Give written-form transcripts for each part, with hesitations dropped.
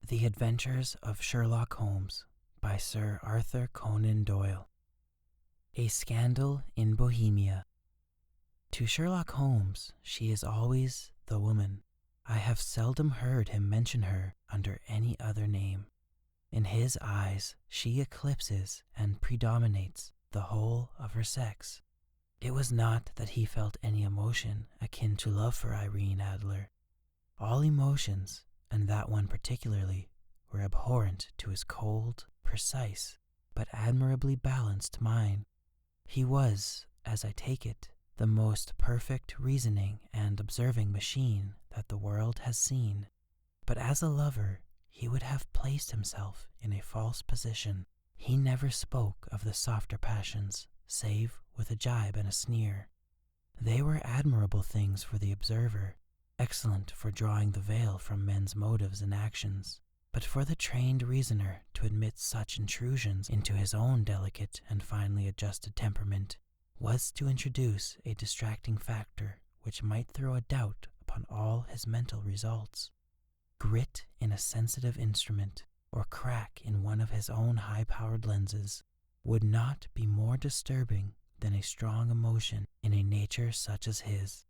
The Adventures of Sherlock Holmes by Sir Arthur Conan Doyle. A Scandal in Bohemia. To Sherlock Holmes she is always the woman. I have seldom heard him mention her under any other name. In his eyes she eclipses and predominates the whole of her sex. It was not that he felt any emotion akin to love for Irene Adler. All emotions, and that one particularly, were abhorrent to his cold, precise, but admirably balanced mind. He was, as I take it, the most perfect reasoning and observing machine that the world has seen. But as a lover, he would have placed himself in a false position. He never spoke of the softer passions, save with a jibe and a sneer. They were admirable things for the observer, excellent for drawing the veil from men's motives and actions. But for the trained reasoner to admit such intrusions into his own delicate and finely adjusted temperament was to introduce a distracting factor which might throw a doubt upon all his mental results. Grit in a sensitive instrument, or crack in one of his own high-powered lenses, would not be more disturbing than a strong emotion in a nature such as his.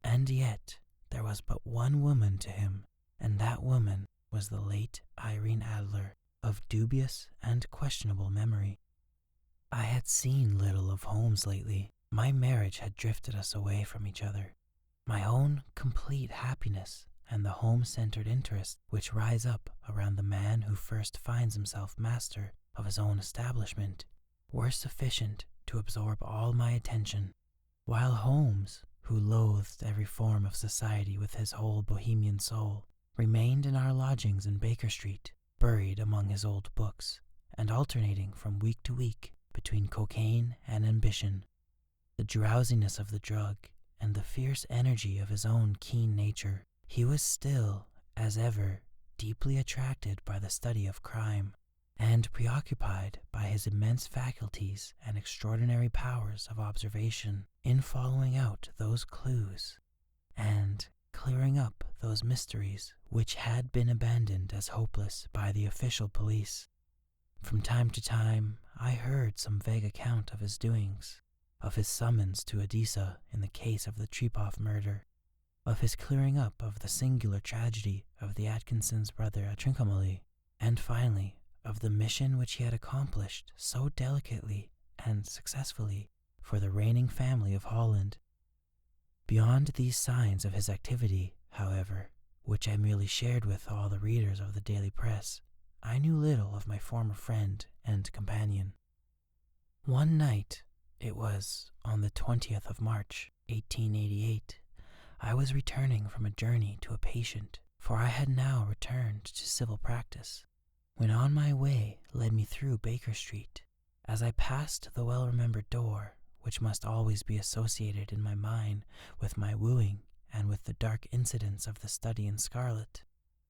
And yet there was but one woman to him, and that woman was the late Irene Adler, of dubious and questionable memory. I had seen little of Holmes lately. My marriage had drifted us away from each other. My own complete happiness and the home-centered interests which rise up around the man who first finds himself master of his own establishment were sufficient to absorb all my attention, while Holmes, who loathed every form of society with his whole bohemian soul, remained in our lodgings in Baker Street, buried among his old books, and alternating from week to week between cocaine and ambition. The drowsiness of the drug and the fierce energy of his own keen nature, he was still, as ever, deeply attracted by the study of crime, and preoccupied by his immense faculties and extraordinary powers of observation in following out those clues and clearing up those mysteries which had been abandoned as hopeless by the official police. From time to time I heard some vague account of his doings, of his summons to Edessa in the case of the Trepoff murder, of his clearing up of the singular tragedy of the Atkinson's brother at Trincomalee, and finally of the mission which he had accomplished so delicately and successfully for the reigning family of Holland. Beyond these signs of his activity, however, which I merely shared with all the readers of the daily press, I knew little of my former friend and companion. One night, it was on the 20th of March, 1888, I was returning from a journey to a patient, for I had now returned to civil practice, when on my way led me through Baker Street. As I passed the well-remembered door, which must always be associated in my mind with my wooing and with the dark incidents of the study in scarlet,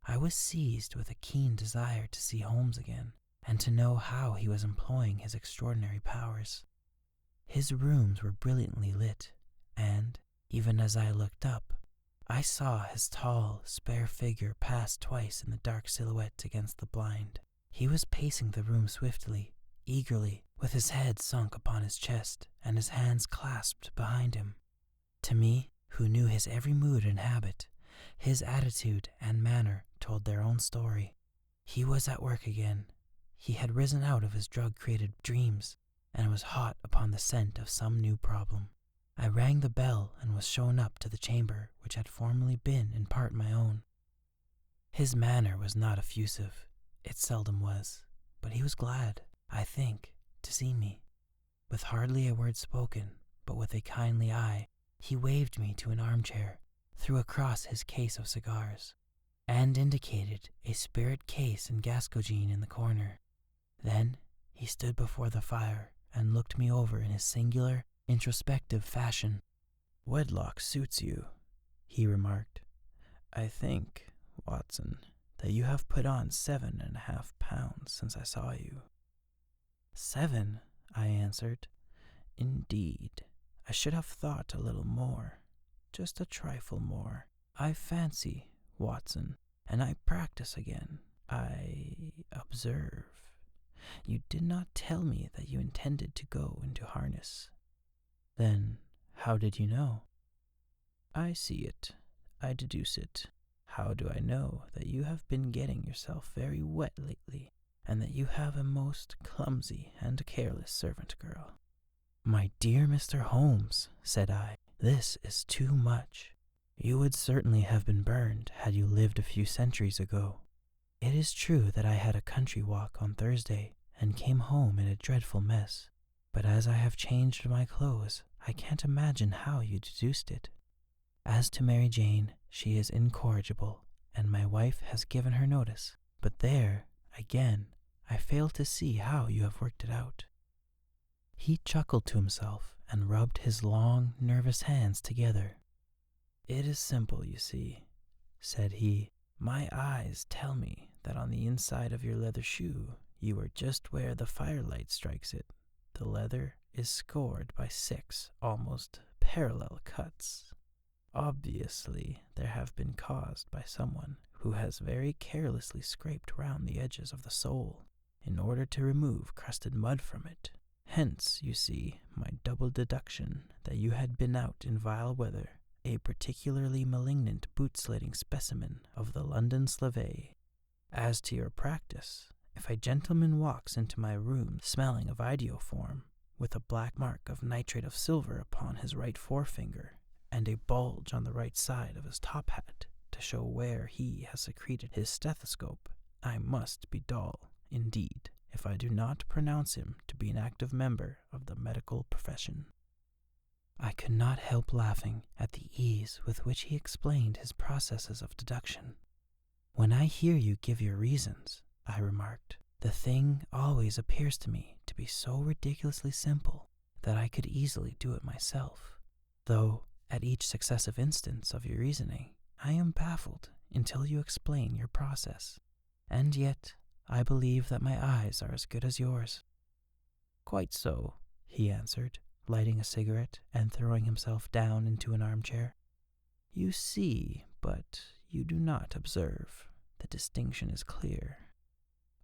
I was seized with a keen desire to see Holmes again, and to know how he was employing his extraordinary powers. His rooms were brilliantly lit, and, even as I looked up, I saw his tall, spare figure pass twice in the dark silhouette against the blind. He was pacing the room swiftly, eagerly, with his head sunk upon his chest and his hands clasped behind him. To me, who knew his every mood and habit, his attitude and manner told their own story. He was at work again. He had risen out of his drug-created dreams and was hot upon the scent of some new problem. I rang the bell and was shown up to the chamber which had formerly been in part my own. His manner was not effusive. It seldom was, but he was glad, I think, to see me. With hardly a word spoken, but with a kindly eye, he waved me to an armchair, threw across his case of cigars, and indicated a spirit case and gascogene in the corner. Then he stood before the fire and looked me over in his singular, introspective fashion. "Wedlock suits you," he remarked. "I think, Watson, that you have put on 7.5 pounds since I saw you." "7?" I answered. "Indeed, I should have thought a little more, just a trifle more. I fancy, Watson, and I practice again, I observe. You did not tell me that you intended to go into harness. Then how did you know? I see it. I deduce it. How do I know that you have been getting yourself very wet lately, and that you have a most clumsy and careless servant girl? My dear Mr. Holmes, said I, this is too much. You would certainly have been burned had you lived a few centuries ago. It is true that I had a country walk on Thursday and came home in a dreadful mess, but as I have changed my clothes, I can't imagine how you deduced it. As to Mary Jane, she is incorrigible, and my wife has given her notice, but there, again, I fail to see how you have worked it out. He chuckled to himself and rubbed his long, nervous hands together. It is simple, you see, said he. My eyes tell me that on the inside of your leather shoe you are just where the firelight strikes it. The leather is scored by 6 almost parallel cuts. Obviously, there have been caused by someone who has very carelessly scraped round the edges of the sole in order to remove crusted mud from it. Hence, you see, my double deduction that you had been out in vile weather, a particularly malignant boot-slatting specimen of the London slave. As to your practice, if a gentleman walks into my room smelling of ideoform, with a black mark of nitrate of silver upon his right forefinger, and a bulge on the right side of his top hat to show where he has secreted his stethoscope, I must be dull, indeed, if I do not pronounce him to be an active member of the medical profession. I could not help laughing at the ease with which he explained his processes of deduction. When I hear you give your reasons, I remarked, the thing always appears to me to be so ridiculously simple that I could easily do it myself, though at each successive instance of your reasoning, I am baffled until you explain your process, and yet I believe that my eyes are as good as yours. Quite so, he answered, lighting a cigarette and throwing himself down into an armchair. You see, but you do not observe. The distinction is clear.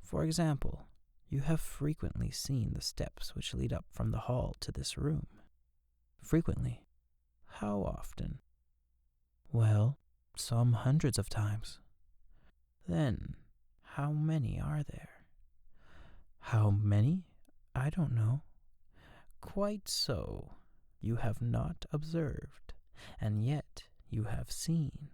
For example, you have frequently seen the steps which lead up from the hall to this room. Frequently. How often? Well, some hundreds of times. Then, how many are there? How many? I don't know. Quite so. You have not observed, and yet you have seen.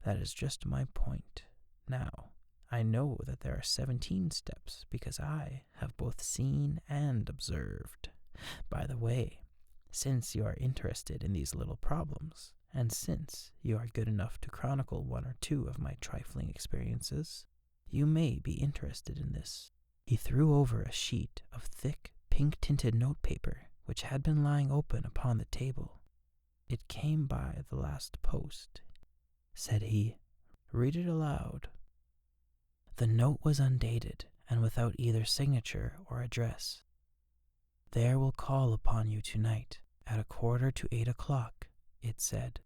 That is just my point. Now, I know that there are 17 steps because I have both seen and observed. By the way, since you are interested in these little problems, and since you are good enough to chronicle 1 or 2 of my trifling experiences, you may be interested in this. He threw over a sheet of thick, pink-tinted notepaper which had been lying open upon the table. It came by the last post, said he. Read it aloud. The note was undated and without either signature or address. There will call upon you tonight at 7:45 o'clock, it said,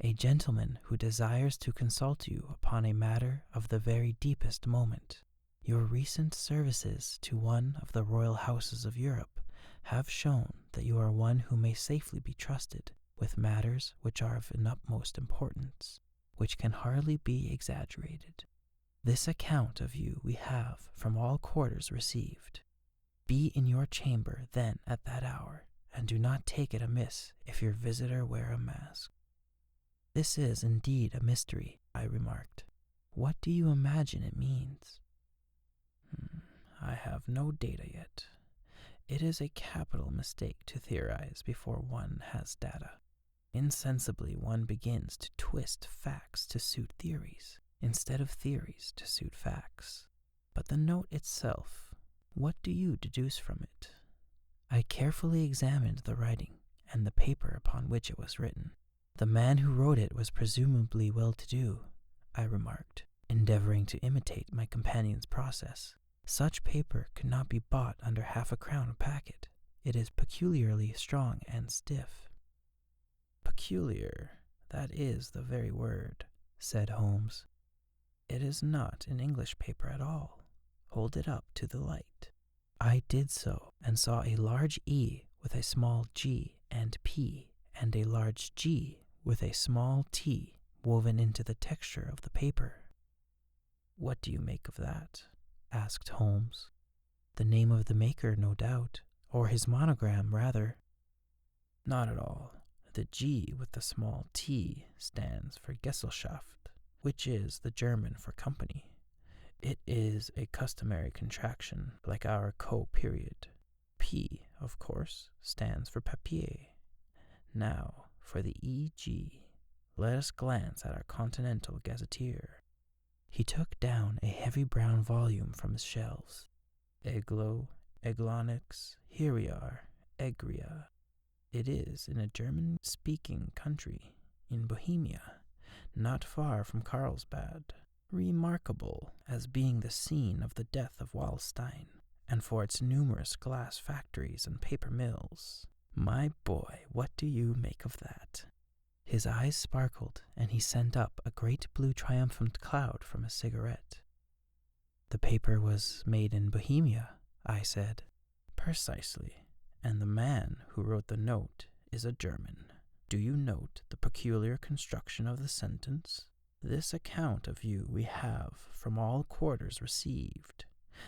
a gentleman who desires to consult you upon a matter of the very deepest moment. Your recent services to one of the royal houses of Europe have shown that you are one who may safely be trusted with matters which are of an utmost importance, which can hardly be exaggerated. This account of you we have from all quarters received. Be in your chamber then at that hour, and do not take it amiss if your visitor wear a mask. This is indeed a mystery, I remarked. What do you imagine it means? I have no data yet. It is a capital mistake to theorize before one has data. Insensibly one begins to twist facts to suit theories, instead of theories to suit facts. But the note itself, what do you deduce from it? I carefully examined the writing and the paper upon which it was written. The man who wrote it was presumably well-to-do, I remarked, endeavoring to imitate my companion's process. Such paper could not be bought under ½ a crown a packet. It is peculiarly strong and stiff. Peculiar, that is the very word, said Holmes. It is not an English paper at all. Hold it up to the light." I did so, and saw a large E with a small g and p, and a large G with a small t woven into the texture of the paper. "What do you make of that?" asked Holmes. "The name of the maker, no doubt, or his monogram, rather." "Not at all. The G with the small t stands for Gesellschaft, which is the German for company. It is a customary contraction, like our co-period. P, of course, stands for papier. Now, for the EG, let us glance at our continental gazetteer." He took down a heavy brown volume from his shelves. "Eglo, Eglonix, here we are, Egria. It is in a German-speaking country, in Bohemia, not far from Carlsbad, remarkable as being the scene of the death of Wallstein, and for its numerous glass factories and paper mills. My boy, what do you make of that?" His eyes sparkled, and he sent up a great blue triumphant cloud from his cigarette. "The paper was made in Bohemia," I said. "Precisely, and the man who wrote the note is a German. Do you note the peculiar construction of the sentence? This account of you we have from all quarters received.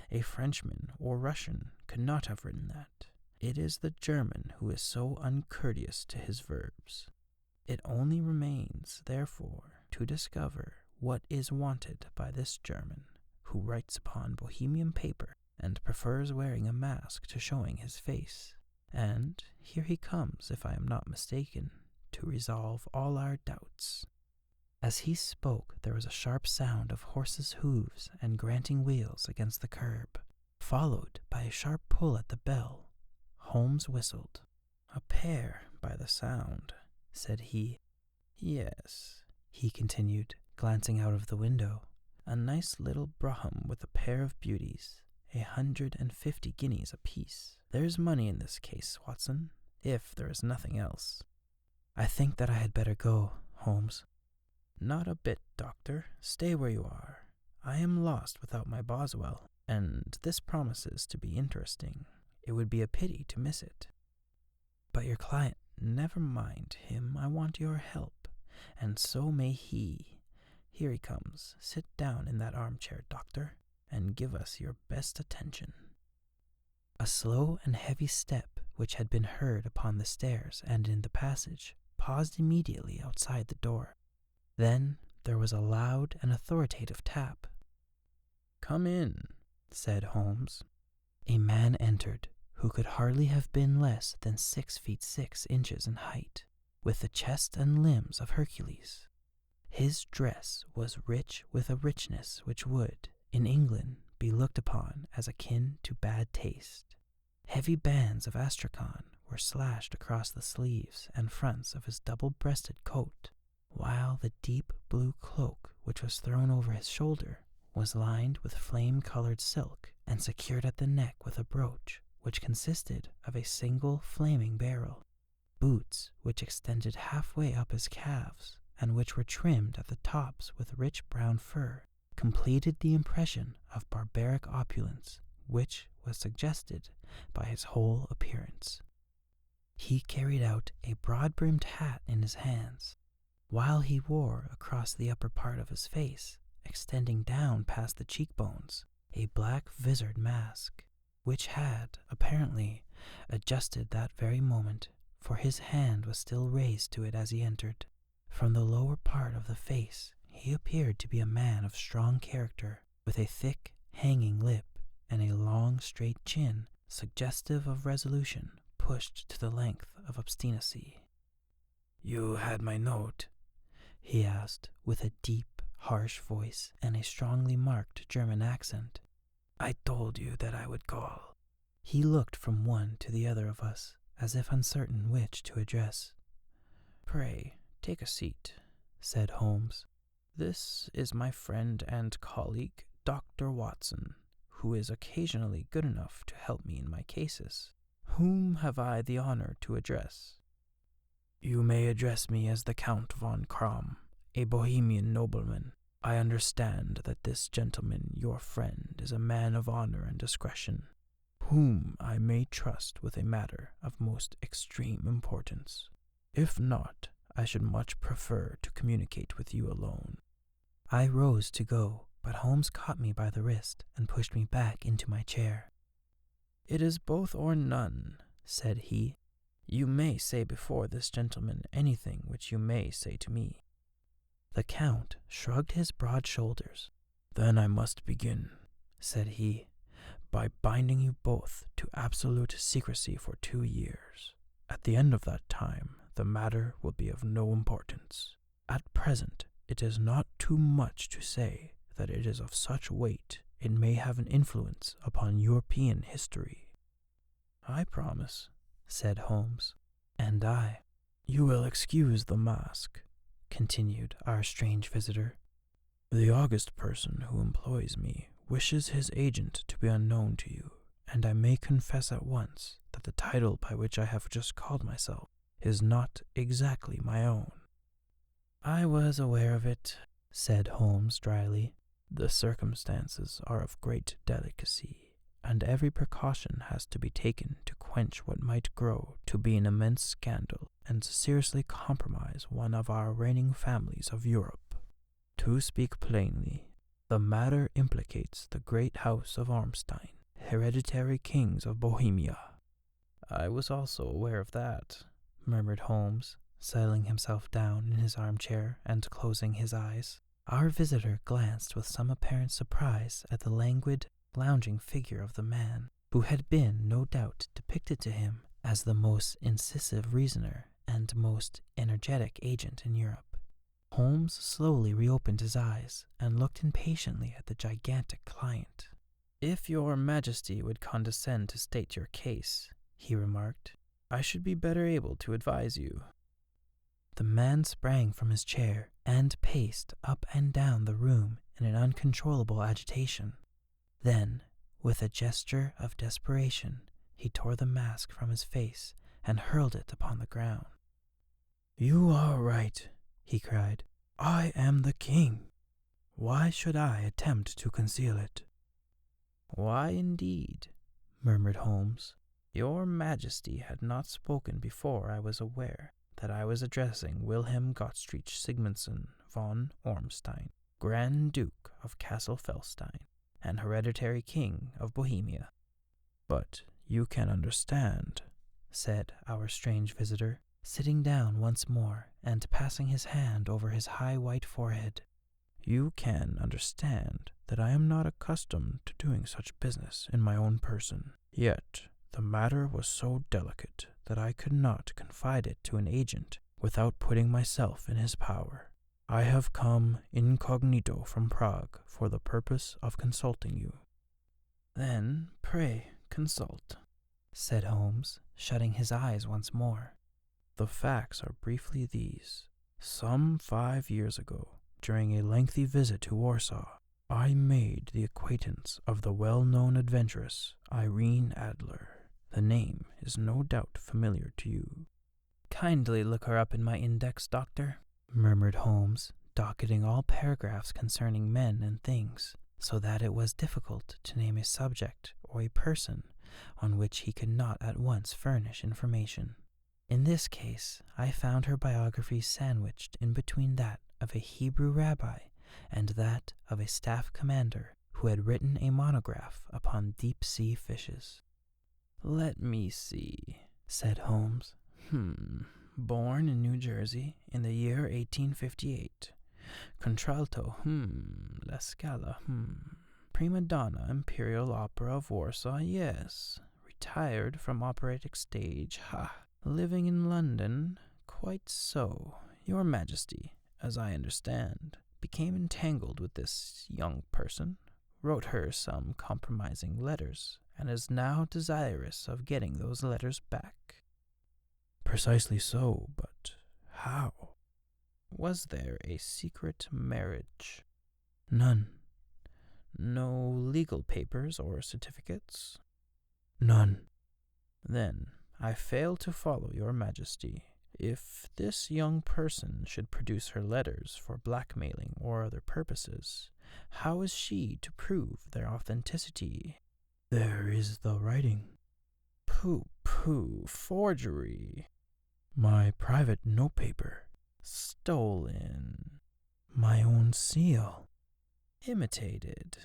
A Frenchman or Russian could not have written that. It is the German who is so uncourteous to his verbs. It only remains, therefore, to discover what is wanted by this German, who writes upon Bohemian paper and prefers wearing a mask to showing his face. And here he comes, if I am not mistaken, to resolve all our doubts." As he spoke, there was a sharp sound of horses' hooves and granting wheels against the curb, followed by a sharp pull at the bell. Holmes whistled. "A pair, by the sound," said he. "Yes," he continued, glancing out of the window. "A nice little brougham with a pair of beauties, 150 guineas apiece. There's money in this case, Watson, if there is nothing else." "I think that I had better go, Holmes." "Not a bit, Doctor. Stay where you are. I am lost without my Boswell, and this promises to be interesting. It would be a pity to miss it." "But your client—" "Never mind him. I want your help, and so may he. Here he comes. Sit down in that armchair, Doctor, and give us your best attention." A slow and heavy step, which had been heard upon the stairs and in the passage, paused immediately outside the door. Then there was a loud and authoritative tap. "Come in," said Holmes. A man entered, who could hardly have been less than 6 feet 6 inches in height, with the chest and limbs of Hercules. His dress was rich with a richness which would, in England, be looked upon as akin to bad taste. Heavy bands of astrakhan were slashed across the sleeves and fronts of his double-breasted coat, while the deep blue cloak which was thrown over his shoulder was lined with flame-colored silk and secured at the neck with a brooch which consisted of a single flaming barrel. Boots which extended halfway up his calves and which were trimmed at the tops with rich brown fur completed the impression of barbaric opulence which was suggested by his whole appearance. He carried out a broad-brimmed hat in his hands, while he wore across the upper part of his face, extending down past the cheekbones, a black visored mask, which had, apparently, adjusted that very moment, for his hand was still raised to it as he entered. From the lower part of the face he appeared to be a man of strong character, with a thick, hanging lip and a long, straight chin, suggestive of resolution pushed to the length of obstinacy. "You had my note?" he asked, with a deep, harsh voice and a strongly marked German accent. "I told you that I would call." He looked from one to the other of us, as if uncertain which to address. "Pray, take a seat," said Holmes. "This is my friend and colleague, Dr. Watson, who is occasionally good enough to help me in my cases. Whom have I the honor to address?" "You may address me as the Count von Krom, a Bohemian nobleman," I understand that this gentleman, your friend, is a man of honor and discretion, whom I may trust with a matter of most extreme importance. If not, I should much prefer to communicate with you alone." I rose to go, but Holmes caught me by the wrist and pushed me back into my chair. "It is both or none," said he. "You may say before this gentleman anything which you may say to me." The Count shrugged his broad shoulders. "Then I must begin," said he, "by binding you both to absolute secrecy for 2 years. At the end of that time, the matter will be of no importance. At present, it is not too much to say that it is of such weight it may have an influence upon European history." "I promise," said Holmes. "And I." "You will excuse the mask," continued our strange visitor. "The august person who employs me wishes his agent to be unknown to you, and I may confess at once that the title by which I have just called myself is not exactly my own." "I was aware of it," said Holmes dryly. "The circumstances are of great delicacy, and every precaution has to be taken to quench what might grow to be an immense scandal and seriously compromise one of our reigning families of Europe. To speak plainly, the matter implicates the great house of Ormstein, hereditary kings of Bohemia." "I was also aware of that," murmured Holmes, settling himself down in his armchair and closing his eyes. Our visitor glanced with some apparent surprise at the languid, lounging figure of the man, who had been, no doubt, depicted to him as the most incisive reasoner and most energetic agent in Europe. Holmes slowly reopened his eyes and looked impatiently at the gigantic client. "If your Majesty would condescend to state your case," he remarked, "I should be better able to advise you." The man sprang from his chair and paced up and down the room in an uncontrollable agitation. Then, with a gesture of desperation, he tore the mask from his face and hurled it upon the ground. "You are right," he cried. "I am the king. Why should I attempt to conceal it?" "Why, indeed?" murmured Holmes. "Your Majesty had not spoken before I was aware that I was addressing Wilhelm Gottfried Sigmundsson von Ormstein, Grand Duke of Cassel-Felstein, and hereditary king of Bohemia." "But you can understand," said our strange visitor, sitting down once more and passing his hand over his high white forehead. "You can understand that I am not accustomed to doing such business in my own person. Yet the matter was so delicate that I could not confide it to an agent without putting myself in his power. I have come incognito from Prague for the purpose of consulting you." "Then, pray, consult," said Holmes, shutting his eyes once more. "The facts are briefly these. Some 5 years ago, during a lengthy visit to Warsaw, I made the acquaintance of the well-known adventuress Irene Adler. The name is no doubt familiar to you." "Kindly look her up in my index, Doctor," murmured Holmes, docketing all paragraphs concerning men and things, so that it was difficult to name a subject or a person on which he could not at once furnish information. In this case, I found her biography sandwiched in between that of a Hebrew rabbi and that of a staff commander who had written a monograph upon deep-sea fishes. "Let me see," said Holmes. Born in New Jersey in the year 1858. Contralto, La Scala, Prima donna, Imperial Opera of Warsaw, yes. Retired from operatic stage, Living in London, quite so. Your Majesty, as I understand, became entangled with this young person, wrote her some compromising letters, and is now desirous of getting those letters back." "Precisely so, but how?" "Was there a secret marriage?" "None." "No legal papers or certificates?" "None." "Then I fail to follow your Majesty. If this young person should produce her letters for blackmailing or other purposes, how is she to prove their authenticity? There is the writing. Pooh, forgery. My private notepaper. Stolen. My own seal. Imitated.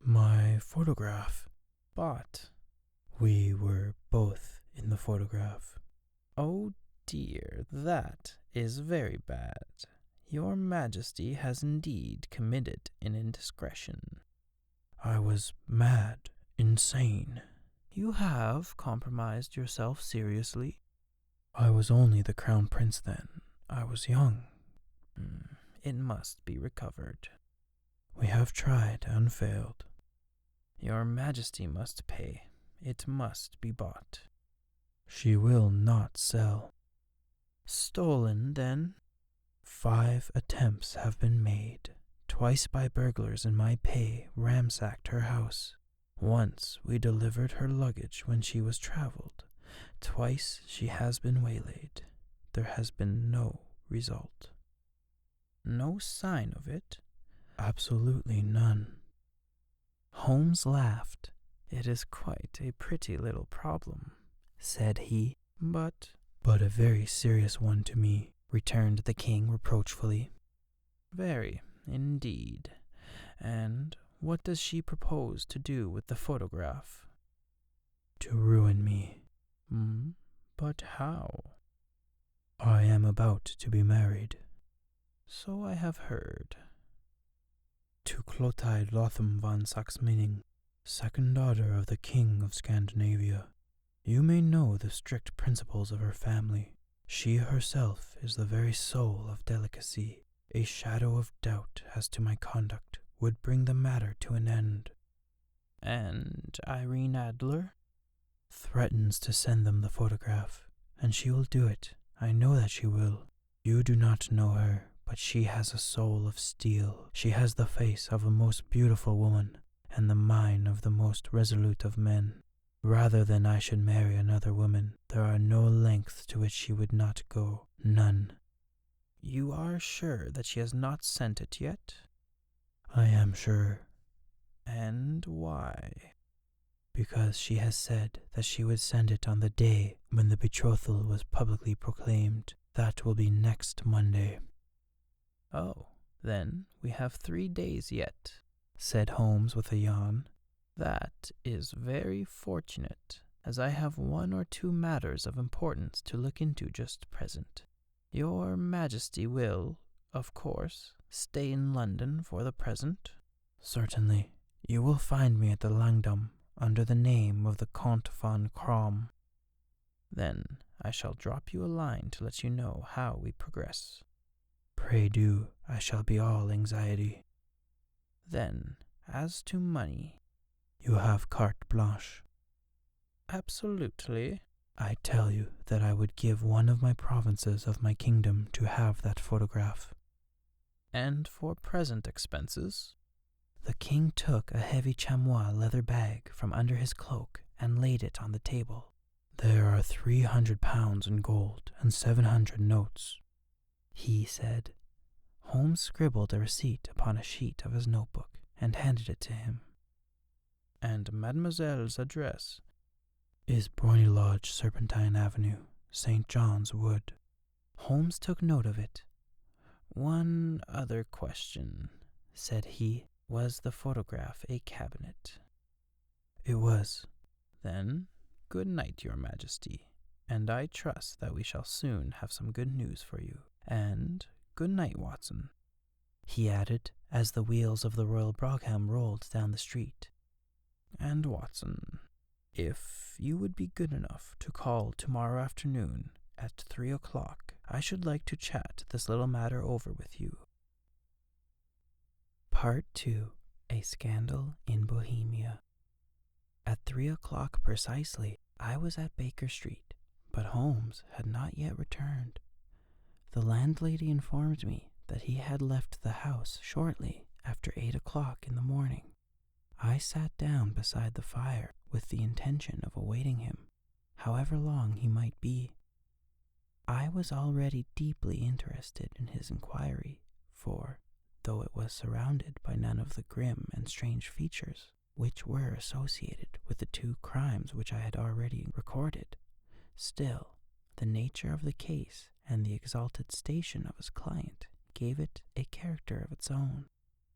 My photograph. Bought. We were both in the photograph. Oh dear, that is very bad. Your Majesty has indeed committed an indiscretion. I was mad, insane. You have compromised yourself seriously. I was only the crown prince then. I was young. It must be recovered. We have tried and failed. Your Majesty must pay. It must be bought. She will not sell. Stolen, then? 5 attempts have been made. Twice by burglars in my pay ransacked her house. Once we delivered her luggage when she was traveled. Twice she has been waylaid. There has been no result. No sign of it? Absolutely none. Holmes laughed. It is quite a pretty little problem, said he. But a very serious one to me, returned the king reproachfully. Very, indeed. And what does she propose to do with the photograph? To ruin me. But how? I am about to be married. So I have heard. To Clotilde Lotham von Saxe-Meiningen, second daughter of the King of Scandinavia. You may know the strict principles of her family. She herself is the very soul of delicacy. A shadow of doubt as to my conduct would bring the matter to an end. And Irene Adler? Threatens to send them the photograph, and she will do it. I know that she will. You do not know her, but she has a soul of steel. She has the face of a most beautiful woman, and the mind of the most resolute of men. Rather than I should marry another woman, there are no lengths to which she would not go. None. You are sure that she has not sent it yet? I am sure. And why? Because she has said that she would send it on the day when the betrothal was publicly proclaimed. That will be next Monday. Oh, then we have 3 days yet, said Holmes with a yawn. That is very fortunate, as I have 1 or 2 matters of importance to look into just present. Your Majesty will, of course, stay in London for the present? Certainly. You will find me at the Langdom, under the name of the Count von Krom. Then I shall drop you a line to let you know how we progress. Pray do. I shall be all anxiety. Then, as to money, you have carte blanche. Absolutely. I tell you that I would give one of my provinces of my kingdom to have that photograph. And for present expenses? The king took a heavy chamois leather bag from under his cloak and laid it on the table. There are 300 pounds in gold and 700 notes, he said. Holmes scribbled a receipt upon a sheet of his notebook and handed it to him. And mademoiselle's address is Brony Lodge, Serpentine Avenue, St. John's Wood. Holmes took note of it. One other question, said he. Was the photograph a cabinet? It was. Then, good night, Your Majesty, and I trust that we shall soon have some good news for you. And good night, Watson, he added, as the wheels of the Royal Brougham rolled down the street. And Watson, if you would be good enough to call tomorrow afternoon at 3 o'clock, I should like to chat this little matter over with you. Part 2. A Scandal in Bohemia. At 3 o'clock precisely, I was at Baker Street, but Holmes had not yet returned. The landlady informed me that he had left the house shortly after 8 o'clock in the morning. I sat down beside the fire with the intention of awaiting him, however long he might be. I was already deeply interested in his inquiry, for, though it was surrounded by none of the grim and strange features which were associated with the 2 crimes which I had already recorded, still, the nature of the case and the exalted station of his client gave it a character of its own.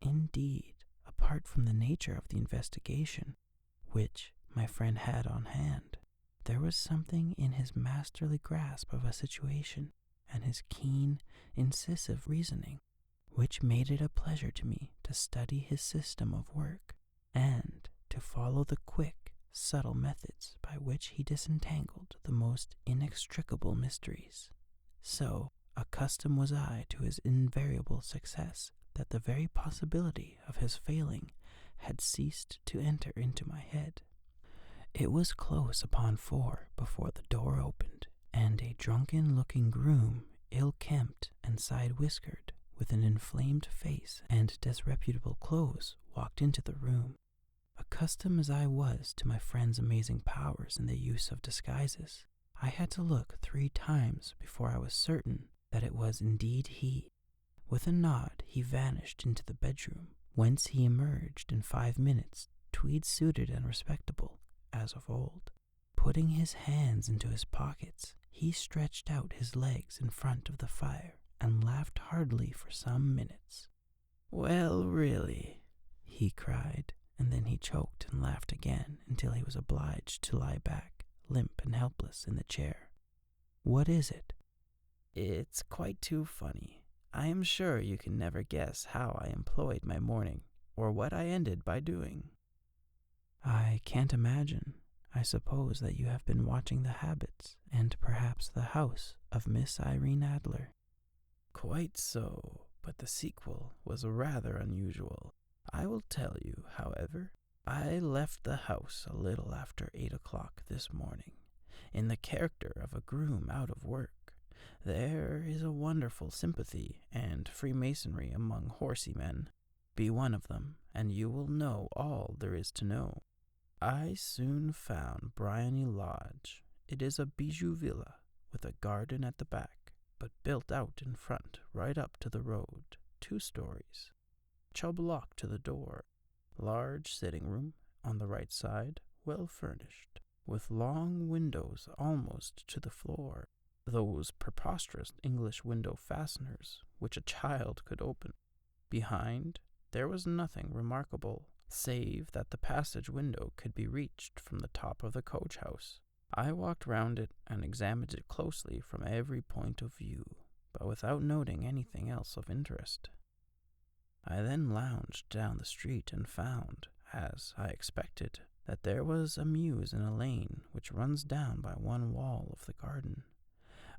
Indeed, apart from the nature of the investigation, which my friend had on hand, there was something in his masterly grasp of a situation and his keen, incisive reasoning which made it a pleasure to me to study his system of work and to follow the quick, subtle methods by which he disentangled the most inextricable mysteries. So accustomed was I to his invariable success that the very possibility of his failing had ceased to enter into my head. It was close upon 4 before the door opened, and a drunken-looking groom, ill-kempt and side-whiskered, with an inflamed face and disreputable clothes, walked into the room. Accustomed as I was to my friend's amazing powers in the use of disguises, I had to look 3 times before I was certain that it was indeed he. With a nod, he vanished into the bedroom, whence he emerged in 5 minutes, tweed-suited and respectable, as of old. Putting his hands into his pockets, he stretched out his legs in front of the fire and laughed heartily for some minutes. "Well, really," he cried, and then he choked and laughed again until he was obliged to lie back, limp and helpless, in the chair. "What is it?" "It's quite too funny. I am sure you can never guess how I employed my morning, or what I ended by doing." "I can't imagine. I suppose that you have been watching the habits and perhaps the house of Miss Irene Adler." "Quite so, but the sequel was rather unusual. I will tell you, however. I left the house a little after 8 o'clock this morning, in the character of a groom out of work. There is a wonderful sympathy and freemasonry among horsey men. Be one of them, and you will know all there is to know. I soon found Bryony Lodge. It is a bijou villa with a garden at the back, but built out in front right up to the road, 2 stories. Chubb lock to the door. Large sitting room on the right side, well furnished, with long windows almost to the floor, those preposterous English window fasteners which a child could open. Behind, there was nothing remarkable, save that the passage window could be reached from the top of the coach house. I walked round it and examined it closely from every point of view, but without noting anything else of interest. I then lounged down the street and found, as I expected, that there was a mews in a lane which runs down by one wall of the garden.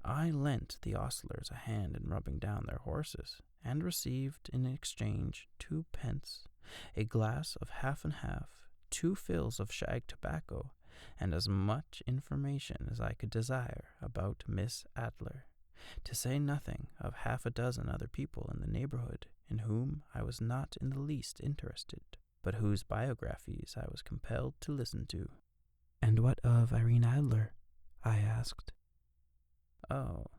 I lent the ostlers a hand in rubbing down their horses, and received in exchange 2 pence, a glass of half and half, 2 fills of shag tobacco, and as much information as I could desire about Miss Adler, to say nothing of 6 other people in the neighborhood in whom I was not in the least interested, but whose biographies I was compelled to listen to. "And what of Irene Adler?" I asked. "Oh,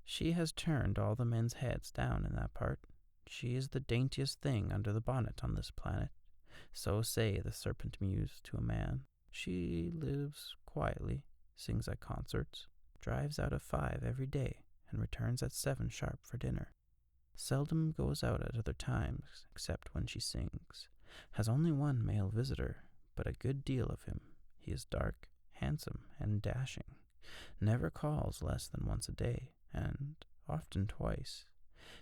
she has turned all the men's heads down in that part. She is the daintiest thing under the bonnet on this planet, so say the serpent mews to a man. She lives quietly, sings at concerts, drives out at 5 every day, and returns at 7 sharp for dinner. Seldom goes out at other times, except when she sings. Has only 1 male visitor, but a good deal of him. He is dark, handsome, and dashing. Never calls less than once a day, and often twice.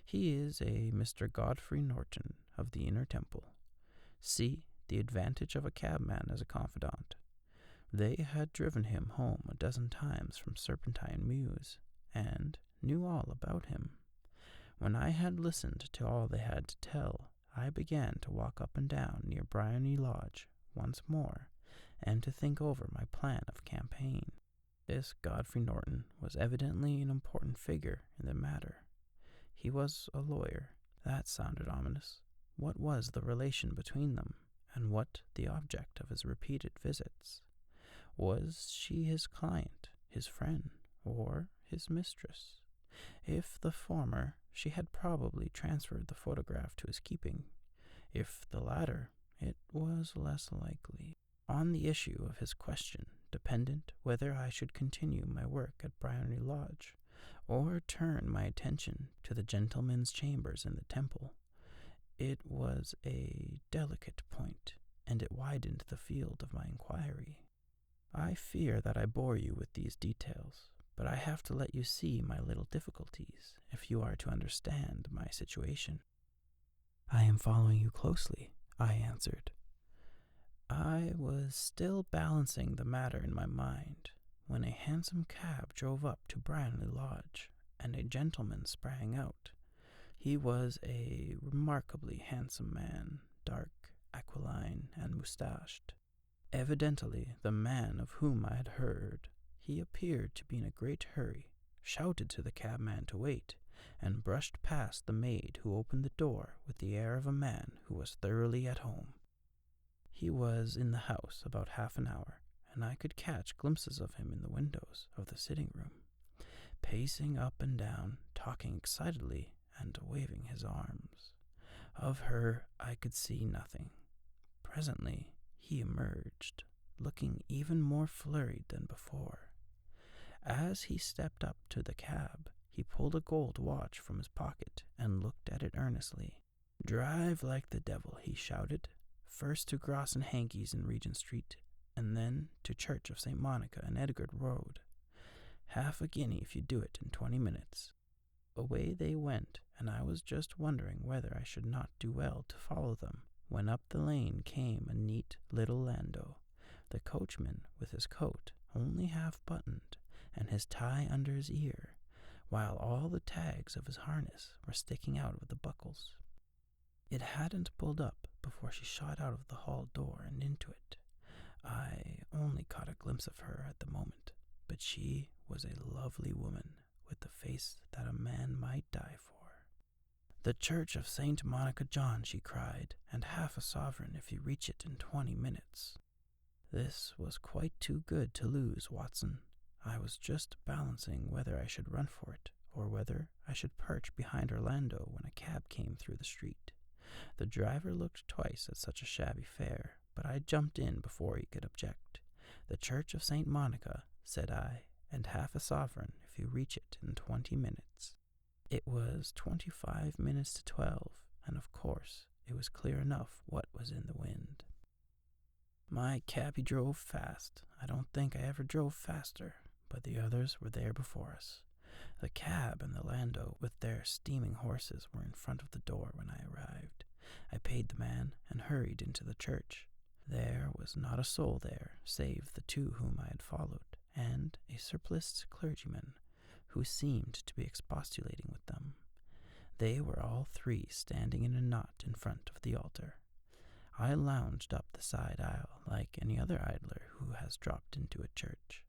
He is a Mr. Godfrey Norton of the Inner Temple. See the advantage of a cabman as a confidant. They had driven him home 12 times from Serpentine Mews, and knew all about him. When I had listened to all they had to tell, I began to walk up and down near Bryony Lodge once more, and to think over my plan of campaign. This Godfrey Norton was evidently an important figure in the matter. He was a lawyer. That sounded ominous. What was the relation between them, and what the object of his repeated visits? Was she his client, his friend, or his mistress. If the former, she had probably transferred the photograph to his keeping. If the latter, it was less likely. On the issue of his question depended whether I should continue my work at Briony Lodge, or turn my attention to the gentleman's chambers in the temple. It was a delicate point, and it widened the field of my inquiry. I fear that I bore you with these details, but I have to let you see my little difficulties if you are to understand my situation. I am following you closely, I answered. I was still balancing the matter in my mind when a hansom cab drove up to Briony Lodge, and a gentleman sprang out. He was a remarkably handsome man, dark, aquiline, and moustached. Evidently the man of whom I had heard. He appeared to be in a great hurry, shouted to the cabman to wait, and brushed past the maid who opened the door with the air of a man who was thoroughly at home. He was in the house about half an hour, and I could catch glimpses of him in the windows of the sitting room, pacing up and down, talking excitedly, and waving his arms. Of her I could see nothing. Presently he emerged, looking even more flurried than before. As he stepped up to the cab, he pulled a gold watch from his pocket and looked at it earnestly. "Drive like the devil," he shouted, "first to Gross and Hankey's in Regent Street, and then to Church of St. Monica in Edgard Road. Half a guinea if you do it in 20 minutes. Away they went, and I was just wondering whether I should not do well to follow them, when up the lane came a neat little landau, the coachman with his coat only half buttoned, and his tie under his ear, while all the tags of his harness were sticking out of the buckles. It hadn't pulled up before she shot out of the hall door and into it. I only caught a glimpse of her at the moment, but she was a lovely woman with the face that a man might die for. "The Church of St. Monica John," she cried, "and half a sovereign if you reach it in 20 minutes. This was quite too good to lose, Watson. I was just balancing whether I should run for it, or whether I should perch behind her landau when a cab came through the street. The driver looked twice at such a shabby fare, but I jumped in before he could object. "The Church of St. Monica," said I, "and half a sovereign if you reach it in 20 minutes. It was 25 minutes to 12, and of course it was clear enough what was in the wind. My cabby drove fast. I don't think I ever drove faster, but the others were there before us. The cab and the landau with their steaming horses were in front of the door when I arrived. I paid the man and hurried into the church. There was not a soul there save the two whom I had followed, and a surpliced clergyman who seemed to be expostulating with them. They were all three standing in a knot in front of the altar. I lounged up the side aisle like any other idler who has dropped into a church.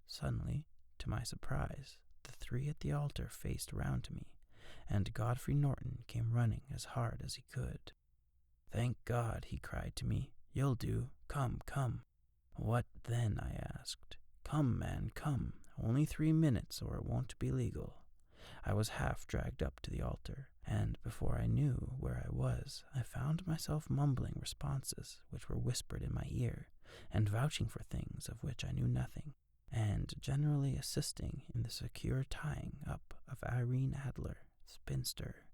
Suddenly, to my surprise, the three at the altar faced round to me, and Godfrey Norton came running as hard as he could. "Thank God," he cried to me. "You'll do. Come, come." "What then?" I asked. "Come, man, come. Only 3 minutes, or it won't be legal." I was half dragged up to the altar, and before I knew where I was, I found myself mumbling responses which were whispered in my ear, and vouching for things of which I knew nothing, and generally assisting in the secure tying up of Irene Adler, spinster,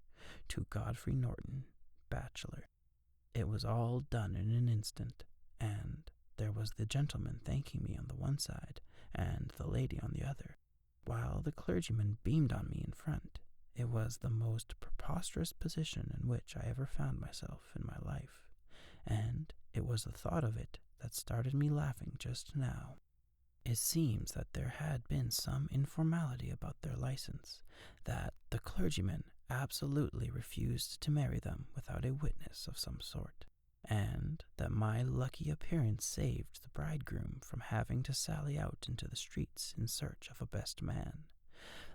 to Godfrey Norton, bachelor. It was all done in an instant, and there was the gentleman thanking me on the one side, and the lady on the other, while the clergyman beamed on me in front. It was the most preposterous position in which I ever found myself in my life, and it was the thought of it that started me laughing just now. It seems that there had been some informality about their license, that the clergyman absolutely refused to marry them without a witness of some sort, and that my lucky appearance saved the bridegroom from having to sally out into the streets in search of a best man.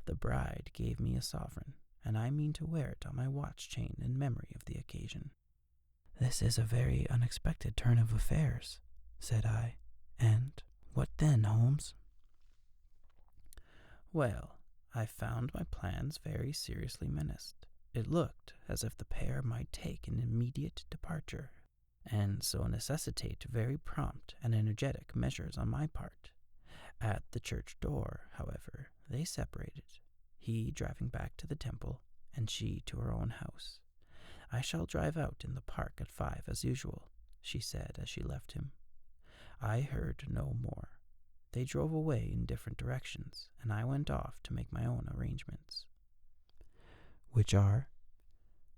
The bride gave me a sovereign, and I mean to wear it on my watch chain in memory of the occasion. "This is a very unexpected turn of affairs," said I. "And what then, Holmes?" "Well, I found my plans very seriously menaced. It looked as if the pair might take an immediate departure, and so necessitate very prompt and energetic measures on my part. At the church door, however, they separated, he driving back to the temple, and she to her own house. I shall drive out in the park at 5 as usual, she said as she left him. I heard no more. They drove away in different directions, and I went off to make my own arrangements. Which are?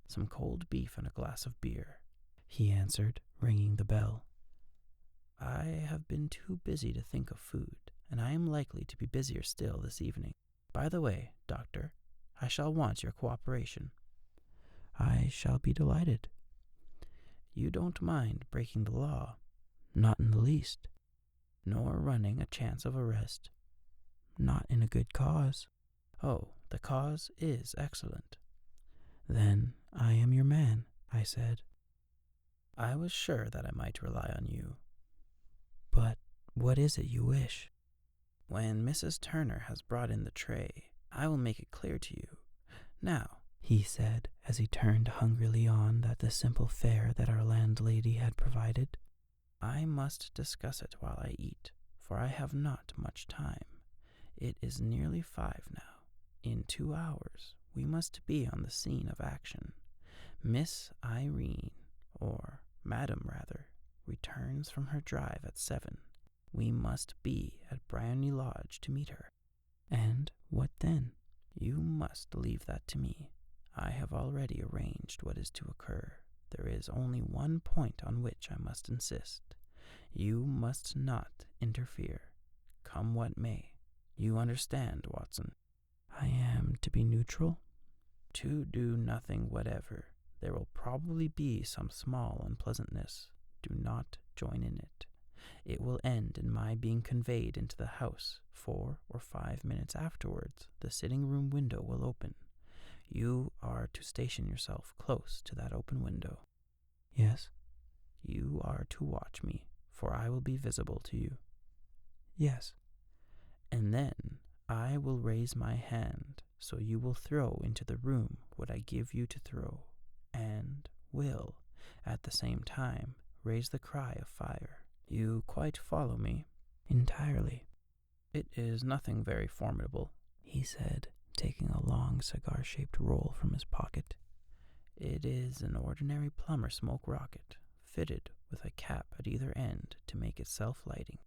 Some cold beef and a glass of beer, he answered, ringing the bell. I have been too busy to think of food, and I am likely to be busier still this evening. By the way, Doctor, I shall want your cooperation. I shall be delighted. You don't mind breaking the law? Not in the least. Nor running a chance of arrest? Not in a good cause. Oh, the cause is excellent. Then I am your man, I said. I was sure that I might rely on you. But what is it you wish? When Mrs. Turner has brought in the tray, I will make it clear to you. Now, he said, as he turned hungrily on at the simple fare that our landlady had provided, I must discuss it while I eat, for I have not much time. It is nearly 5 now. In 2 hours, we must be on the scene of action. Miss Irene, or Madam rather, returns from her drive at 7. We must be at Briony Lodge to meet her. And what then? You must leave that to me. I have already arranged what is to occur. There is only one point on which I must insist. You must not interfere, come what may. You understand, Watson? I am to be neutral? To do nothing whatever. There will probably be some small unpleasantness. Do not join in it. It will end in my being conveyed into the house. 4 or 5 minutes afterwards, the sitting-room window will open. You are to station yourself close to that open window. Yes. You are to watch me, for I will be visible to you. Yes. And then I will raise my hand, so you will throw into the room what I give you to throw, and will, at the same time, raise the cry of fire. You quite follow me? Entirely. It is nothing very formidable, he said, taking a long cigar-shaped roll from his pocket. It is an ordinary plumber smoke rocket, fitted with a cap at either end to make it self-lighting.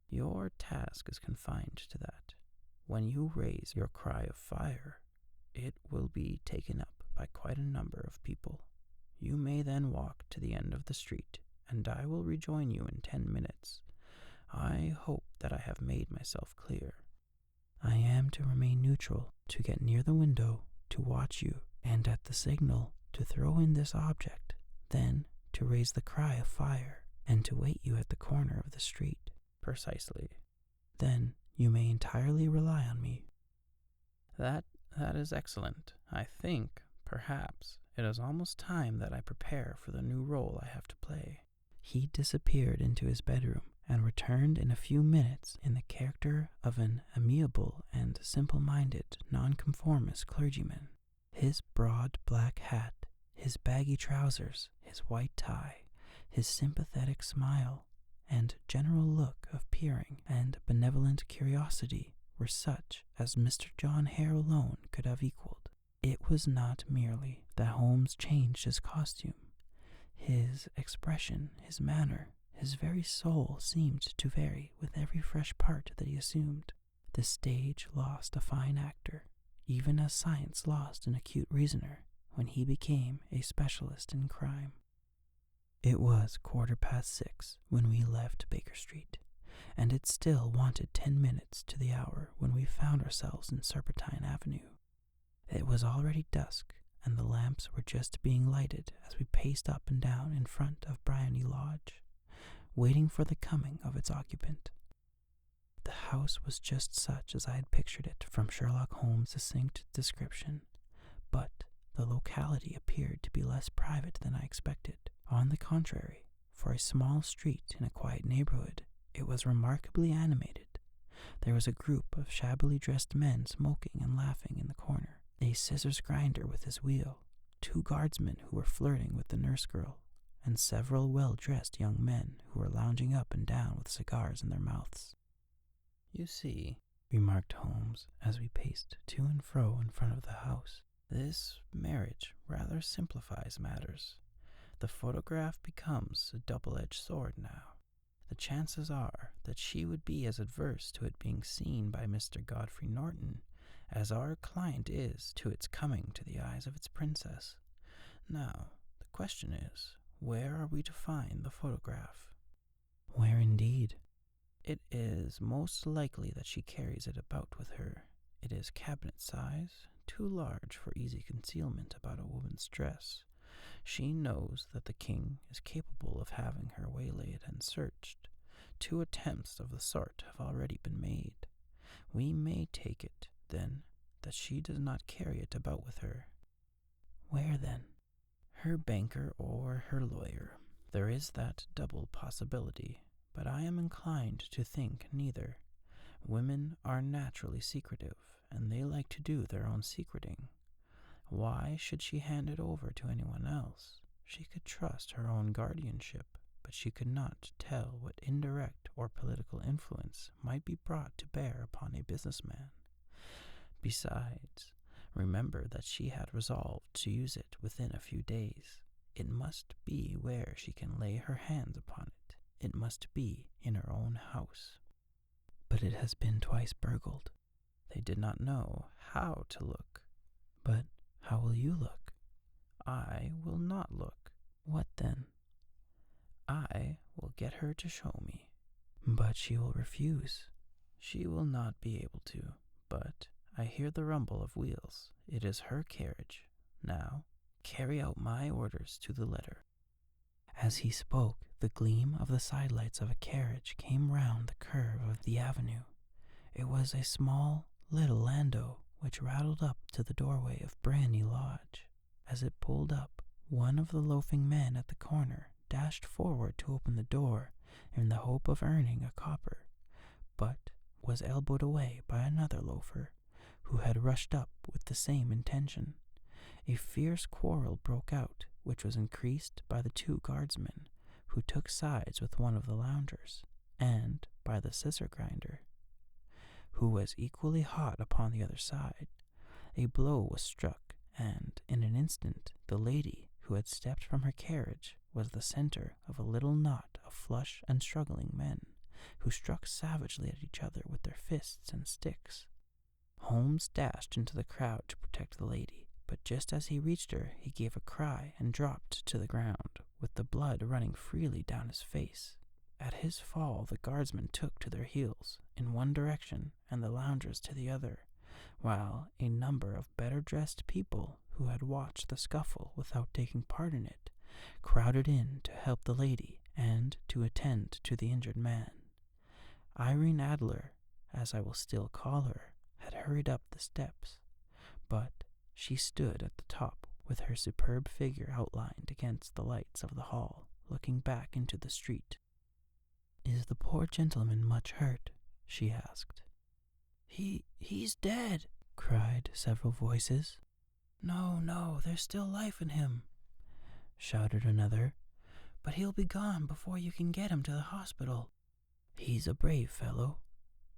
Your task is confined to that. When you raise your cry of fire, it will be taken up by quite a number of people. You may then walk to the end of the street, and I will rejoin you in 10 minutes. I hope that I have made myself clear. I am to remain neutral, to get near the window, to watch you, and at the signal, to throw in this object, then to raise the cry of fire, and to wait you at the corner of the street. Precisely. Then you may entirely rely on me. That is excellent. I think, perhaps, it is almost time that I prepare for the new role I have to play. He disappeared into his bedroom and returned in a few minutes in the character of an amiable and simple-minded nonconformist clergyman. His broad black hat, his baggy trousers, his white tie, his sympathetic smile, and general look of peering and benevolent curiosity were such as Mr. John Hare alone could have equaled. It was not merely that Holmes changed his costume. His expression, his manner, his very soul seemed to vary with every fresh part that he assumed. The stage lost a fine actor, even as science lost an acute reasoner, when he became a specialist in crime. It was 6:15 when we left Baker Street, and it still wanted 10 minutes to the hour when we found ourselves in Serpentine Avenue. It was already dusk, and the lamps were just being lighted as we paced up and down in front of Briony Lodge, waiting for the coming of its occupant. The house was just such as I had pictured it from Sherlock Holmes' succinct description, but the locality appeared to be less private than I expected. On the contrary, for a small street in a quiet neighborhood, it was remarkably animated. There was a group of shabbily dressed men smoking and laughing in the corner, a scissors grinder with his wheel, 2 guardsmen who were flirting with the nurse girl, and several well-dressed young men who were lounging up and down with cigars in their mouths. "You see," remarked Holmes as we paced to and fro in front of the house, "this marriage rather simplifies matters. The photograph becomes a double-edged sword now. The chances are that she would be as adverse to it being seen by Mr. Godfrey Norton as our client is to its coming to the eyes of its princess. Now, the question is, where are we to find the photograph?" "Where indeed?" "It is most likely that she carries it about with her. It is cabinet size, too large for easy concealment about a woman's dress. She knows that the king is capable of having her waylaid and searched. 2 attempts of the sort have already been made. We may take it, then, that she does not carry it about with her." "Where, then?" "Her banker or her lawyer. There is that double possibility, but I am inclined to think neither. Women are naturally secretive, and they like to do their own secreting. Why should she hand it over to anyone else? She could trust her own guardianship, but she could not tell what indirect or political influence might be brought to bear upon a businessman. Besides, remember that she had resolved to use it within a few days. It must be where she can lay her hands upon it. It must be in her own house." "But it has been twice burgled." "They did not know how to look." "But how will you look?" "I will not look." "What then?" "I will get her to show me." "But she will refuse." "She will not be able to, but I hear the rumble of wheels. It is her carriage. Now, carry out my orders to the letter." As he spoke, the gleam of the sidelights of a carriage came round the curve of the avenue. It was a small, little landau which rattled up to the doorway of Brandy Lodge. As it pulled up, one of the loafing men at the corner dashed forward to open the door in the hope of earning a copper, but was elbowed away by another loafer, who had rushed up with the same intention. A fierce quarrel broke out, which was increased by the 2 guardsmen, who took sides with one of the loungers, and by the scissor grinder, who was equally hot upon the other side. A blow was struck, and in an instant the lady, who had stepped from her carriage, was the center of a little knot of flush and struggling men, who struck savagely at each other with their fists and sticks. Holmes dashed into the crowd to protect the lady, but just as he reached her, he gave a cry and dropped to the ground, with the blood running freely down his face. At his fall, the guardsmen took to their heels in one direction and the loungers to the other, while a number of better-dressed people who had watched the scuffle without taking part in it crowded in to help the lady and to attend to the injured man. Irene Adler, as I will still call her, had hurried up the steps, but she stood at the top with her superb figure outlined against the lights of the hall, looking back into the street. "Is the poor gentleman much hurt?" she asked. He's dead," cried several voices. No, there's still life in him," shouted another. "But he'll be gone before you can get him to the hospital." "He's a brave fellow,"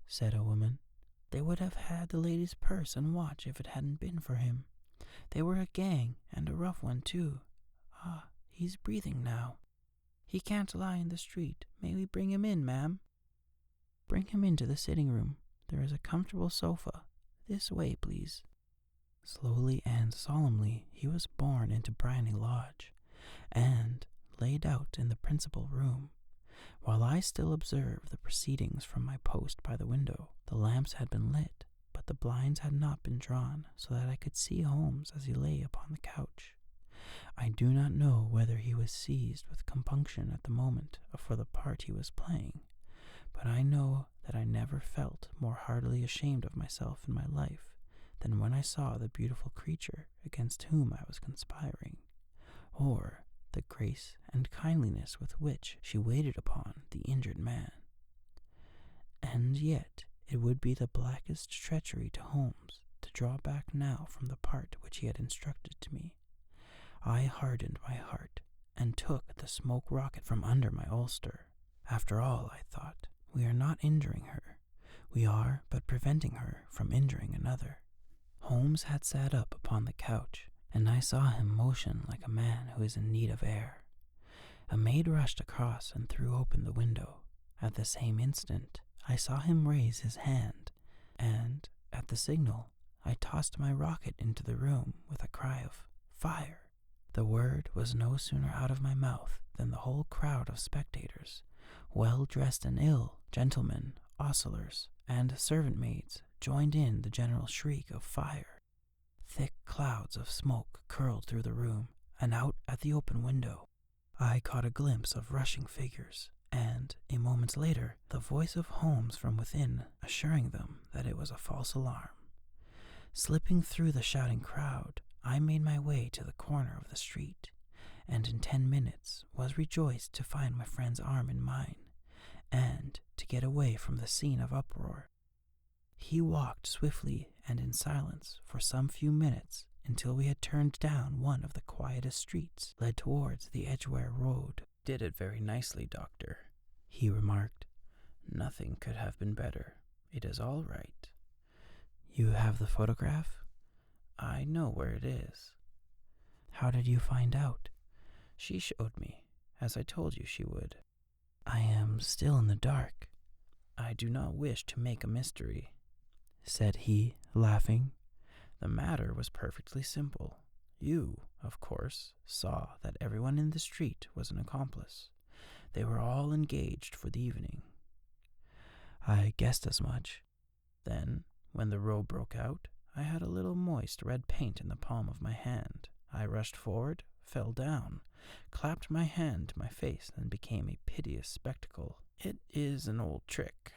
said a woman. "They would have had the lady's purse and watch if it hadn't been for him. They were a gang, and a rough one, too. Ah, he's breathing now. He can't lie in the street. May we bring him in, ma'am?" "Bring him into the sitting room. There is a comfortable sofa. This way, please." Slowly and solemnly he was borne into Brandy Lodge, and laid out in the principal room. While I still observed the proceedings from my post by the window, the lamps had been lit, but the blinds had not been drawn, so that I could see Holmes as he lay upon the couch. I do not know whether he was seized with compunction at the moment for the part he was playing, but I know that I never felt more heartily ashamed of myself in my life than when I saw the beautiful creature against whom I was conspiring, or the grace and kindliness with which she waited upon the injured man. And yet It would be the blackest treachery to Holmes to draw back now from the part which he had instructed to me. I hardened my heart and took the smoke rocket from under my ulster. After all, I thought, we are not injuring her. We are but preventing her from injuring another. Holmes had sat up upon the couch, and I saw him motion like a man who is in need of air. A maid rushed across and threw open the window. At the same instant, I saw him raise his hand, and, at the signal, I tossed my rocket into the room with a cry of "Fire!" The word was no sooner out of my mouth than the whole crowd of spectators, well-dressed and ill, gentlemen, ostlers, and servant-maids, joined in the general shriek of "Fire!" Thick clouds of smoke curled through the room, and out at the open window. I caught a glimpse of rushing figures, and, a moment later, the voice of Holmes from within, assuring them that it was a false alarm. Slipping through the shouting crowd, I made my way to the corner of the street, and in 10 minutes was rejoiced to find my friend's arm in mine, and to get away from the scene of uproar. He walked swiftly and in silence for some few minutes until we had turned down one of the quietest streets led towards the Edgware Road. "Did it very nicely, Doctor," he remarked. "Nothing could have been better. It is all right." "You have the photograph?" "I know where it is." "How did you find out?" "She showed me, as I told you she would." "I am still in the dark." "I do not wish to make a mystery," said he, laughing. "The matter was perfectly simple. You, of course, saw that everyone in the street was an accomplice. They were all engaged for the evening." "I guessed as much." "Then, when the row broke out, I had a little moist red paint in the palm of my hand. I rushed forward, fell down, clapped my hand to my face, and became a piteous spectacle. It is an old trick."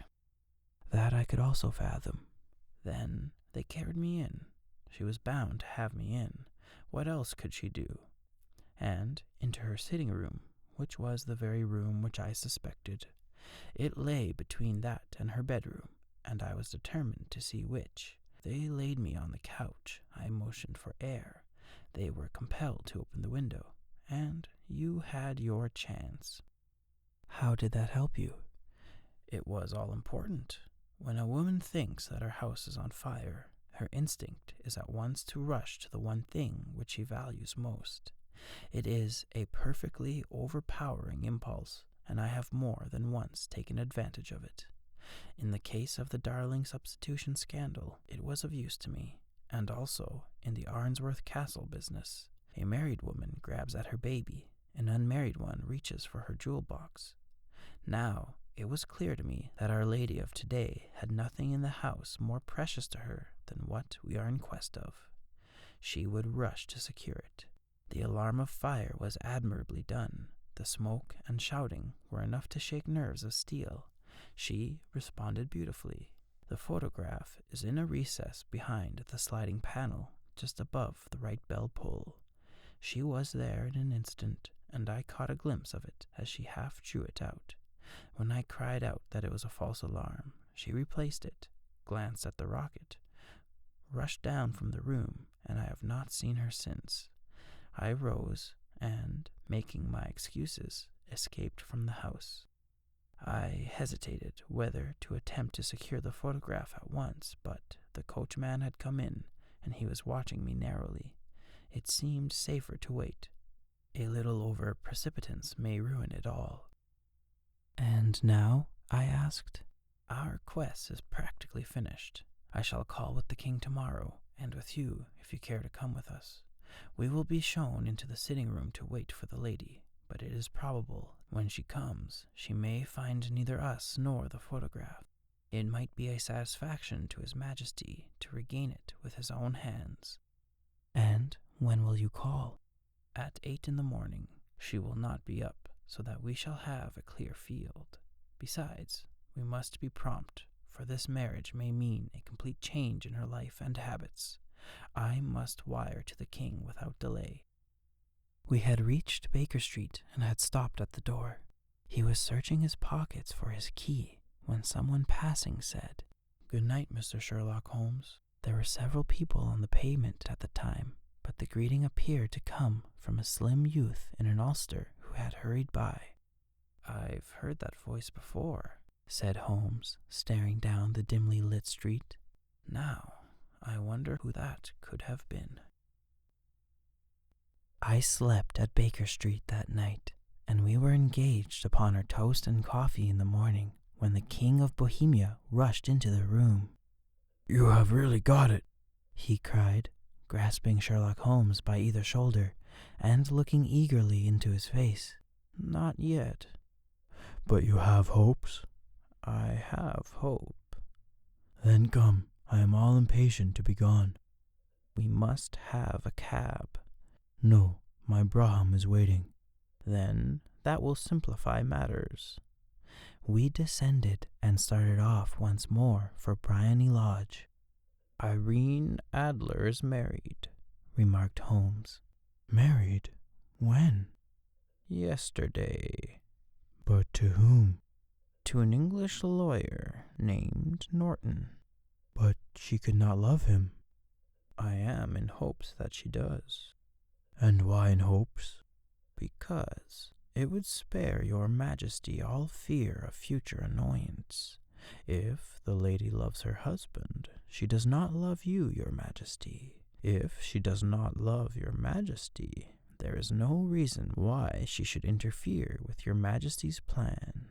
"That I could also fathom." "Then they carried me in. She was bound to have me in. What else could she do?" And into her sitting room, which was the very room which I suspected. It lay between that and her bedroom, and I was determined to see which. They laid me on the couch. I motioned for air. They were compelled to open the window, and you had your chance. "How did that help you?" "It was all important. When a woman thinks that her house is on fire, her instinct is at once to rush to the one thing which she values most. It is a perfectly overpowering impulse, and I have more than once taken advantage of it. In the case of the Darling substitution scandal, it was of use to me, and also in the Arnsworth Castle business. A married woman grabs at her baby, an unmarried one reaches for her jewel box. Now, it was clear to me that Our Lady of today had nothing in the house more precious to her than what we are in quest of. She would rush to secure it. The alarm of fire was admirably done. The smoke and shouting were enough to shake nerves of steel. She responded beautifully. The photograph is in a recess behind the sliding panel, just above the right bell pull. She was there in an instant, and I caught a glimpse of it as she half drew it out. When I cried out that it was a false alarm, she replaced it, glanced at the rocket, rushed down from the room, and I have not seen her since. I rose, and, making my excuses, escaped from the house. I hesitated whether to attempt to secure the photograph at once, but the coachman had come in, and he was watching me narrowly. It seemed safer to wait. A little over-precipitance may ruin it all. "And now?" I asked. "Our quest is practically finished. I shall call with the king tomorrow, and with you, if you care to come with us. We will be shown into the sitting room to wait for the lady, but it is probable, when she comes, she may find neither us nor the photograph. It might be a satisfaction to His Majesty to regain it with his own hands." "And when will you call?" "At 8 in the morning. She will not be up, so that we shall have a clear field. Besides, we must be prompt, for this marriage may mean a complete change in her life and habits. I must wire to the king without delay." We had reached Baker Street and had stopped at the door. He was searching his pockets for his key when someone passing said, Good night, Mr. Sherlock Holmes. There were several people on the pavement at the time, but the greeting appeared to come from a slim youth in an ulster who had hurried by. I've heard that voice before, said Holmes, staring down the dimly lit street. Now, I wonder who that could have been. I slept at Baker Street that night, and we were engaged upon our toast and coffee in the morning when the King of Bohemia rushed into the room. You have really got it, he cried, grasping Sherlock Holmes by either shoulder and looking eagerly into his face. Not yet. But you have hopes? I have hope. Then come, I am all impatient to be gone. We must have a cab. No, my brougham is waiting. Then that will simplify matters. We descended and started off once more for Briony Lodge. Irene Adler is married, remarked Holmes. Married? When? Yesterday. But to whom? To an English lawyer named Norton. But she could not love him. I am in hopes that she does. And why in hopes? Because it would spare your majesty all fear of future annoyance. If the lady loves her husband, she does not love you, your majesty. If she does not love your majesty, there is no reason why she should interfere with your majesty's plan.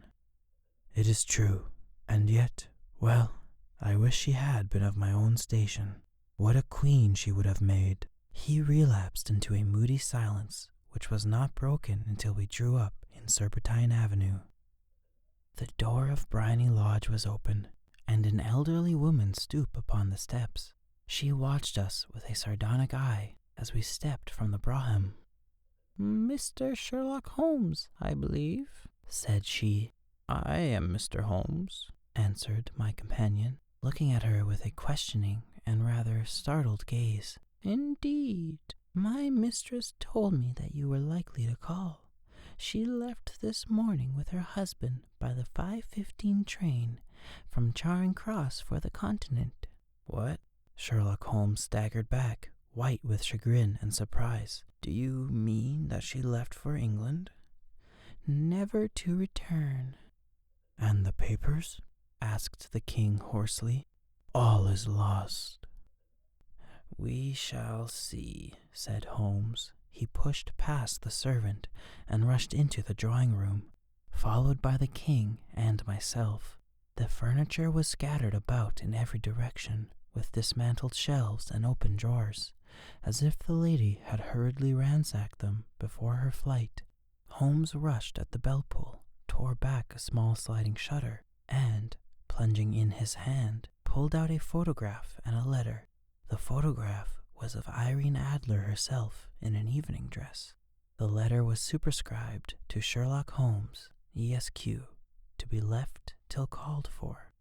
It is true, and yet, well, I wish she had been of my own station. What a queen she would have made. He relapsed into a moody silence, which was not broken until we drew up in Serpentine Avenue. The door of Briony Lodge was open, and an elderly woman stooped upon the steps. She watched us with a sardonic eye as we stepped from the brougham. Mr. Sherlock Holmes, I believe, said she. I am Mr. Holmes, answered my companion, looking at her with a questioning and rather startled gaze. Indeed, my mistress told me that you were likely to call. She left this morning with her husband by the 5:15 train from Charing Cross for the Continent. What? Sherlock Holmes staggered back, white with chagrin and surprise. Do you mean that she left for England? Never to return. And the papers? Asked the king hoarsely. All is lost. We shall see, said Holmes. He pushed past the servant and rushed into the drawing room, followed by the king and myself. The furniture was scattered about in every direction, with dismantled shelves and open drawers, as if the lady had hurriedly ransacked them before her flight. Holmes rushed at the bell-pull, tore back a small sliding shutter, and, plunging in his hand, pulled out a photograph and a letter. The photograph was of Irene Adler herself in an evening dress. The letter was superscribed to Sherlock Holmes, ESQ, to be left till called for.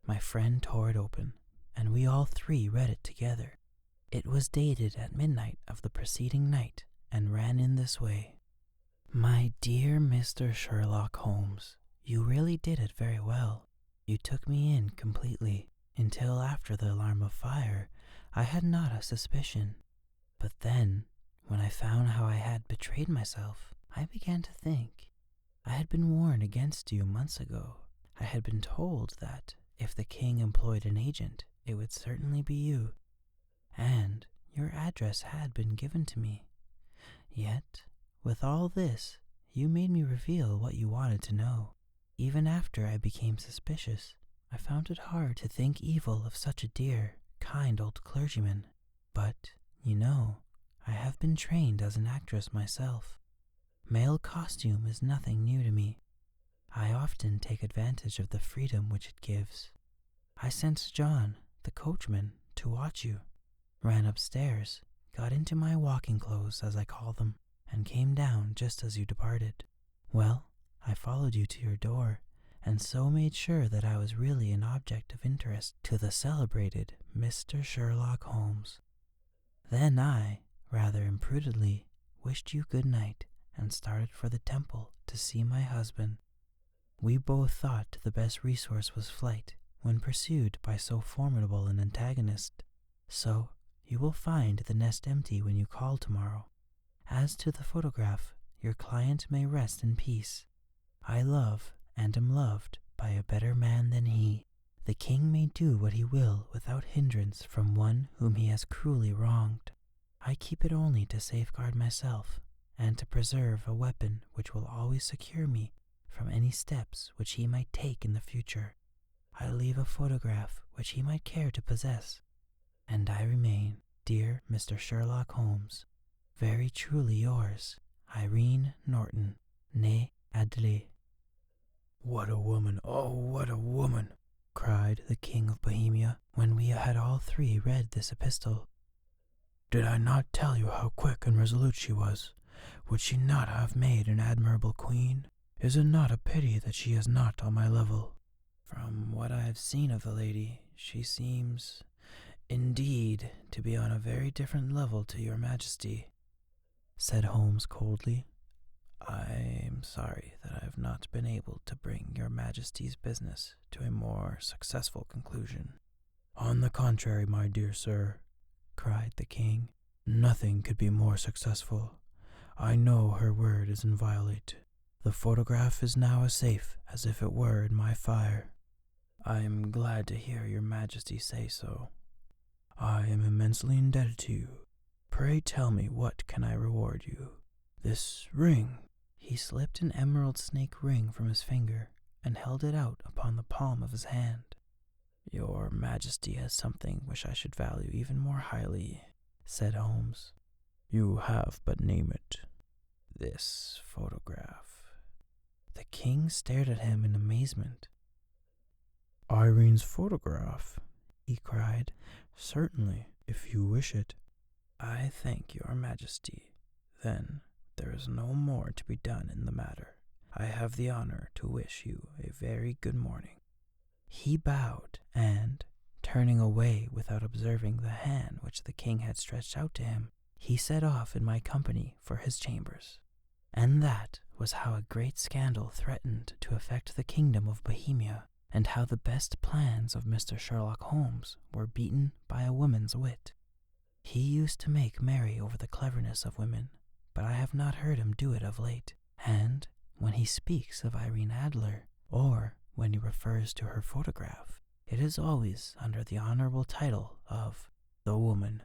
My friend tore it open, and we all three read it together. It was dated at midnight of the preceding night, and ran in this way. My dear Mr. Sherlock Holmes, you really did it very well. You took me in completely. Until after the alarm of fire, I had not a suspicion. But then, when I found how I had betrayed myself, I began to think. I had been warned against you months ago. I had been told that if the king employed an agent, it would certainly be you. And your address had been given to me. Yet, with all this, you made me reveal what you wanted to know. Even after I became suspicious, I found it hard to think evil of such a dear, kind old clergyman. But, you know, I have been trained as an actress myself. Male costume is nothing new to me. I often take advantage of the freedom which it gives. I sent John, the coachman, to watch you, ran upstairs, got into my walking clothes, as I call them, and came down just as you departed. Well, I followed you to your door, and so made sure that I was really an object of interest to the celebrated Mr. Sherlock Holmes. Then I, rather imprudently, wished you good night and started for the temple to see my husband. We both thought the best resource was flight, when pursued by so formidable an antagonist. So you will find the nest empty when you call tomorrow. As to the photograph, your client may rest in peace. I love and am loved by a better man than he. The king may do what he will without hindrance from one whom he has cruelly wronged. I keep it only to safeguard myself, and to preserve a weapon which will always secure me from any steps which he might take in the future. I leave a photograph which he might care to possess, and I remain, dear Mr. Sherlock Holmes, very truly yours, Irene Norton, née Adelaide. "What a woman, oh, what a woman!" cried the King of Bohemia, when we had all three read this epistle. "Did I not tell you how quick and resolute she was? Would she not have made an admirable queen? Is it not a pity that she is not on my level?" "From what I have seen of the lady, she seems, indeed, to be on a very different level to your Majesty," said Holmes coldly. "I am sorry that I have not been able to bring your Majesty's business to a more successful conclusion." "On the contrary, my dear sir," cried the king, "nothing could be more successful. I know her word is inviolate. The photograph is now as safe as if it were in my fire." "I am glad to hear your Majesty say so." "I am immensely indebted to you. Pray tell me, what can I reward you?" "This ring." He slipped an emerald snake ring from his finger and held it out upon the palm of his hand. "Your Majesty has something which I should value even more highly," said Holmes. "You have but name it." "This photograph." The king stared at him in amazement. "Irene's photograph?" he cried. "Certainly, if you wish it." "I thank your Majesty. Then there is no more to be done in the matter. I have the honor to wish you a very good morning." He bowed, and, turning away without observing the hand which the king had stretched out to him, he set off in my company for his chambers. And that was how a great scandal threatened to affect the kingdom of Bohemia, and how the best plans of Mr. Sherlock Holmes were beaten by a woman's wit. He used to make merry over the cleverness of women, but I have not heard him do it of late, and when he speaks of Irene Adler, or when he refers to her photograph, it is always under the honorable title of the woman.